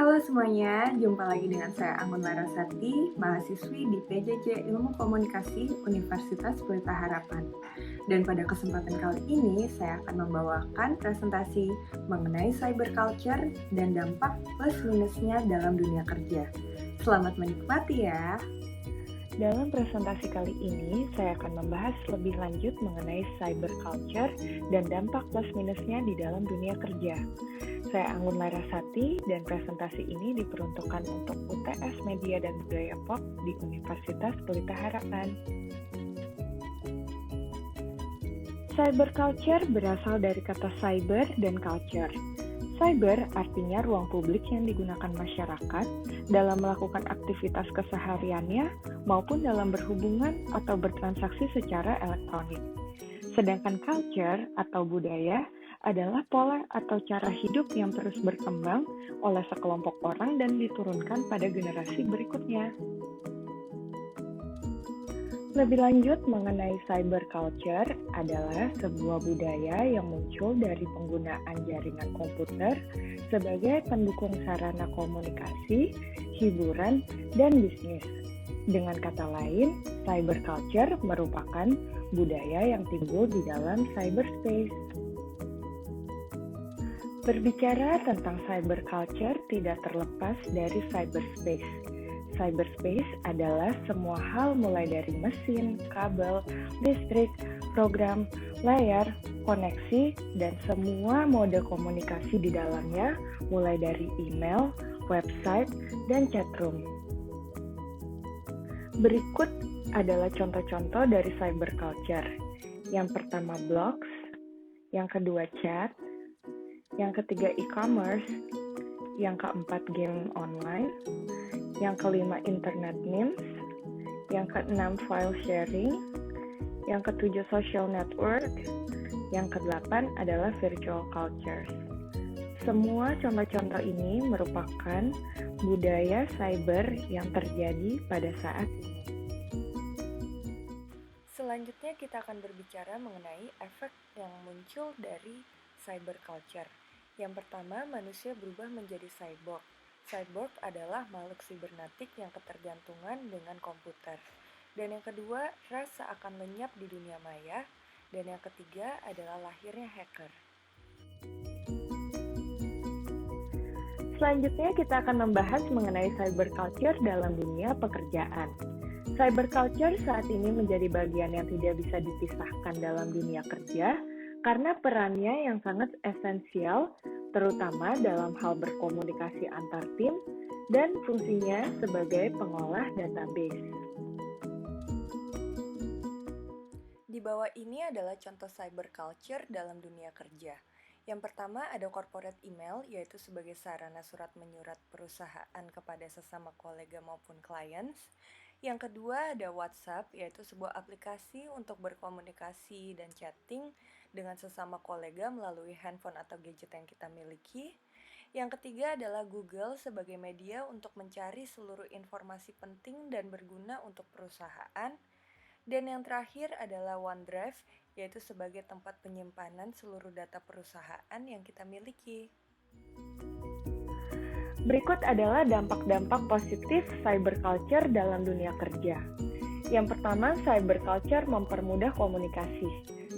Halo semuanya, jumpa lagi dengan saya Anggun Larasati, mahasiswi di PJJ Ilmu Komunikasi Universitas Pelita Harapan. Dan pada kesempatan kali ini, saya akan membawakan presentasi mengenai cyberculture dan dampak plus minusnya dalam dunia kerja. Selamat menikmati ya! Dalam presentasi kali ini, saya akan membahas lebih lanjut mengenai cyberculture dan dampak plus minusnya di dalam dunia kerja. Saya Anggun Larasati dan presentasi ini diperuntukkan untuk UTS Media dan Budaya POK di Universitas Pelita Harapan. Cyberculture berasal dari kata cyber dan culture. Cyber artinya ruang publik yang digunakan masyarakat dalam melakukan aktivitas kesehariannya maupun dalam berhubungan atau bertransaksi secara elektronik. Sedangkan culture atau budaya adalah pola atau cara hidup yang terus berkembang oleh sekelompok orang dan diturunkan pada generasi berikutnya. Lebih lanjut mengenai cyberculture adalah sebuah budaya yang muncul dari penggunaan jaringan komputer sebagai pendukung sarana komunikasi, hiburan, dan bisnis. Dengan kata lain, cyberculture merupakan budaya yang timbul di dalam cyberspace. Berbicara tentang cyberculture tidak terlepas dari cyberspace. Cyberspace adalah semua hal mulai dari mesin, kabel, listrik, program, layar, koneksi, dan semua mode komunikasi di dalamnya mulai dari email, website, dan chatroom. Berikut adalah contoh-contoh dari cyberculture. Yang pertama blogs, yang kedua chat, yang ketiga e-commerce, yang keempat game online, yang kelima internet memes, yang keenam file sharing, yang ketujuh social network, yang kedelapan adalah virtual cultures. Semua contoh-contoh ini merupakan budaya cyber yang terjadi pada saat ini. Selanjutnya kita akan berbicara mengenai efek yang muncul dari cyberculture. Yang pertama, manusia berubah menjadi cyborg. Cyborg adalah makhluk sibernetik yang ketergantungan dengan komputer. Dan yang kedua, rasa akan lenyap di dunia maya. Dan yang ketiga adalah lahirnya hacker. Selanjutnya kita akan membahas mengenai cyberculture dalam dunia pekerjaan. Cyberculture saat ini menjadi bagian yang tidak bisa dipisahkan dalam dunia kerja karena perannya yang sangat esensial terutama dalam hal berkomunikasi antar tim dan fungsinya sebagai pengolah database. Di bawah ini adalah contoh cyberculture dalam dunia kerja. Yang pertama ada corporate email, yaitu sebagai sarana surat menyurat perusahaan kepada sesama kolega maupun clients. Yang kedua ada WhatsApp, yaitu sebuah aplikasi untuk berkomunikasi dan chatting dengan sesama kolega melalui handphone atau gadget yang kita miliki. Yang ketiga adalah Google sebagai media untuk mencari seluruh informasi penting dan berguna untuk perusahaan. Dan yang terakhir adalah OneDrive, yaitu sebagai tempat penyimpanan seluruh data perusahaan yang kita miliki. Berikut adalah dampak-dampak positif cyberculture dalam dunia kerja. Yang pertama, cyberculture mempermudah komunikasi.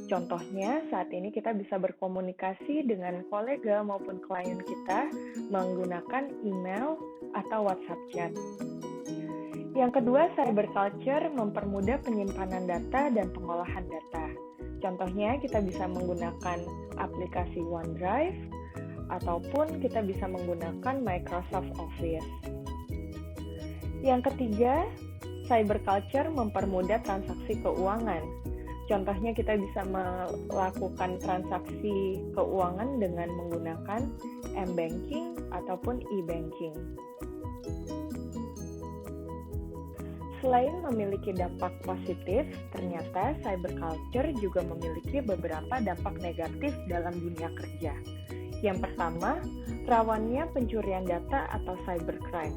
Contohnya, saat ini kita bisa berkomunikasi dengan kolega maupun klien kita menggunakan email atau WhatsApp chat. Yang kedua, cyberculture mempermudah penyimpanan data dan pengolahan data. Contohnya, kita bisa menggunakan aplikasi OneDrive, ataupun kita bisa menggunakan Microsoft Office. Yang ketiga, cyberculture mempermudah transaksi keuangan. Contohnya kita bisa melakukan transaksi keuangan dengan menggunakan m-banking ataupun e-banking. Selain memiliki dampak positif, ternyata cyberculture juga memiliki beberapa dampak negatif dalam dunia kerja. Yang pertama, rawannya pencurian data atau cybercrime.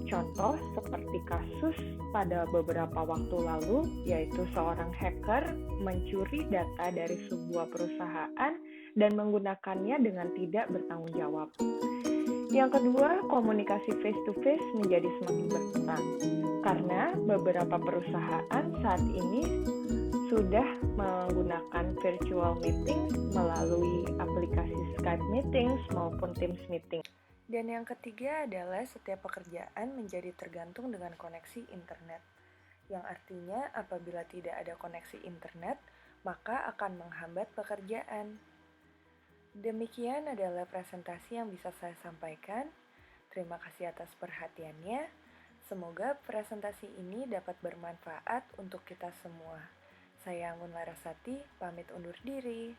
Contoh seperti kasus pada beberapa waktu lalu, yaitu seorang hacker mencuri data dari sebuah perusahaan dan menggunakannya dengan tidak bertanggung jawab. Yang kedua, komunikasi face-to-face menjadi semakin berkurang karena beberapa perusahaan saat ini sudah menggunakan virtual meeting melalui aplikasi Skype Meetings maupun Teams Meeting. Dan yang ketiga adalah setiap pekerjaan menjadi tergantung dengan koneksi internet, yang artinya apabila tidak ada koneksi internet, maka akan menghambat pekerjaan. Demikian adalah presentasi yang bisa saya sampaikan. Terima kasih atas perhatiannya. Semoga presentasi ini dapat bermanfaat untuk kita semua. Saya Anggun Larasati, pamit undur diri.